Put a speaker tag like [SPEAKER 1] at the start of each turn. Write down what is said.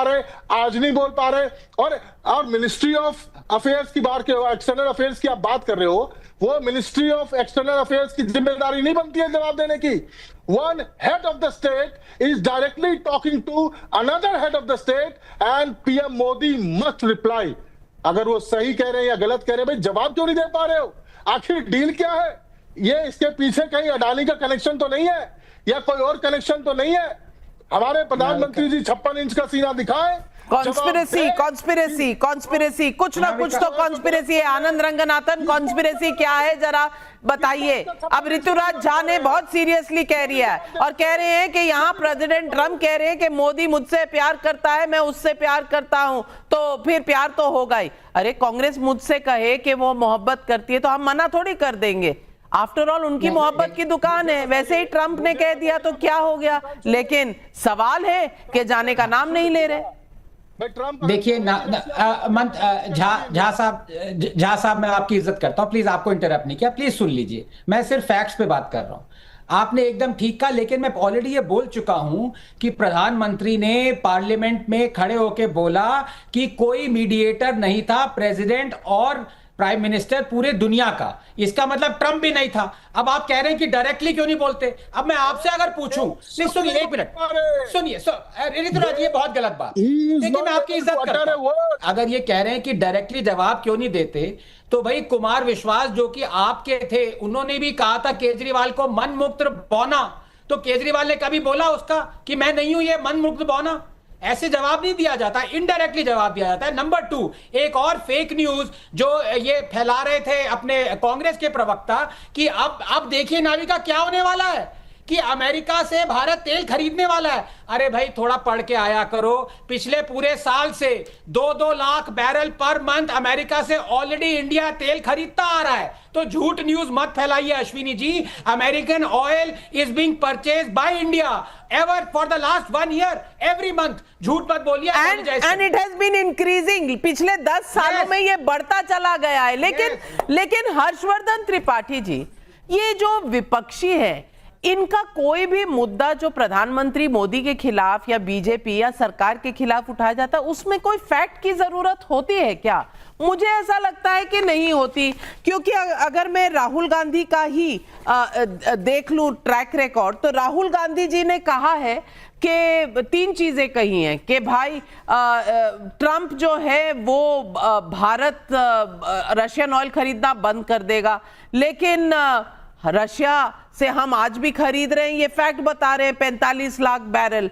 [SPEAKER 1] रहे, आज नहीं बोल पा रहे। और मिनिस्ट्री ऑफ अफेयर्स की बात, एक्सटर्नल अफेयर्स की आप बात कर रहे हो, वो मिनिस्ट्री ऑफ एक्सटर्नल अफेयर्स की जिम्मेदारी नहीं बनती है जवाब देने की। One head of the state is directly talking to another head of the state and PM Modi must reply। अगर वो सही कह रहे हैं या गलत कह रहे हैं, भाई जवाब क्यों नहीं दे पा रहे हो? आखिर डील क्या है? ये इसके पीछे कहीं अडानी का कनेक्शन तो नहीं है या कोई और कनेक्शन तो नहीं है? हमारे प्रधानमंत्री जी 56 इंच का सीना दिखाएं।
[SPEAKER 2] कॉन्स्पिरेसी कॉन्स्पिरेसी कॉन्स्पिरेसी, कुछ ना कुछ तो कॉन्स्पिरेसी है। आनंद रंगनाथन, कॉन्स्पिरेसी क्या है जरा बताइए। अब ऋतुराज झा ने बहुत सीरियसली कह रही है और कह रहे हैं कि यहाँ प्रेसिडेंट ट्रम्प कह रहे हैं कि मोदी मुझसे प्यार करता है, मैं उससे प्यार करता हूं, तो फिर प्यार तो होगा ही। अरे कांग्रेस मुझसे कहे कि वो मोहब्बत करती है तो हम मना थोड़ी कर देंगे। आफ्टर ऑल उनकी मोहब्बत की दुकान है। वैसे ही ट्रंप ने कह दिया तो क्या हो गया, लेकिन सवाल है कि जाने का नाम नहीं ले रहे।
[SPEAKER 3] देखिए झा साहब, मैं आपकी इज्जत करता हूं, प्लीज आपको इंटरप्ट नहीं किया, प्लीज सुन लीजिए, मैं सिर्फ फैक्ट्स पे बात कर रहा हूं। आपने एकदम ठीक कहा, लेकिन मैं ऑलरेडी ये बोल चुका हूं कि प्रधानमंत्री ने पार्लियामेंट में खड़े होकर बोला कि कोई मीडिएटर नहीं था, प्रेसिडेंट और प्राइम मिनिस्टर पूरे दुनिया का। इसका मतलब ट्रंप भी नहीं था। अब आप कह रहे हैं कि डायरेक्टली क्यों नहीं बोलते। अब मैं आपसे अगर पूछूं, नहीं सुनिए, एक मिनट सुनिए, ऋतुराज ये बहुत गलत बात, देखिए मैं आपकी इज्जत करता हूं। अगर ये कह रहे हैं कि डायरेक्टली जवाब क्यों नहीं देते, तो भाई कुमार विश्वास जो कि आपके थे, उन्होंने भी कहा था केजरीवाल को मन मुक्त बौना, तो केजरीवाल ने कभी बोला उसका कि मैं नहीं हूं ये मन मुक्त बौना? ऐसे जवाब नहीं दिया जाता, इनडायरेक्टली जवाब दिया जाता है। नंबर 2, एक और फेक न्यूज जो ये फैला रहे थे अपने कांग्रेस के प्रवक्ता कि अब देखिए नाविका क्या होने वाला है कि अमेरिका से भारत तेल खरीदने वाला है। अरे भाई थोड़ा पढ़ के आया करो। पिछले पूरे साल से 2-2 lakh barrel per month America से ऑलरेडी इंडिया तेल खरीदता आ रहा है। तो झूठ न्यूज मत फैलाइए Ashwini ji. American oil is being purchased by India ever for the last 1 year every month. झूठ मत बोलिए।
[SPEAKER 2] And it has been increasing. पिछले 10 सालों में ये बढ़ता चला गया है। लेकिन हर्षवर्धन त्रिपाठी जी, ये जो विपक्षी है, इनका कोई भी मुद्दा जो प्रधानमंत्री मोदी के खिलाफ या बीजेपी या सरकार के खिलाफ उठाया जाता है, उसमें कोई फैक्ट की जरूरत होती है क्या? मुझे ऐसा लगता है कि नहीं होती, क्योंकि अगर मैं राहुल गांधी का ही देख लूं ट्रैक रिकॉर्ड, तो राहुल गांधी जी ने कहा है कि 3 चीजें कही हैं कि भाई ट्रंप जो है वो भारत रशियन ऑयल खरीदना बंद कर देगा, लेकिन रशिया से हम आज भी खरीद रहे हैं, ये फैक्ट बता रहे हैं 45 लाख बैरल।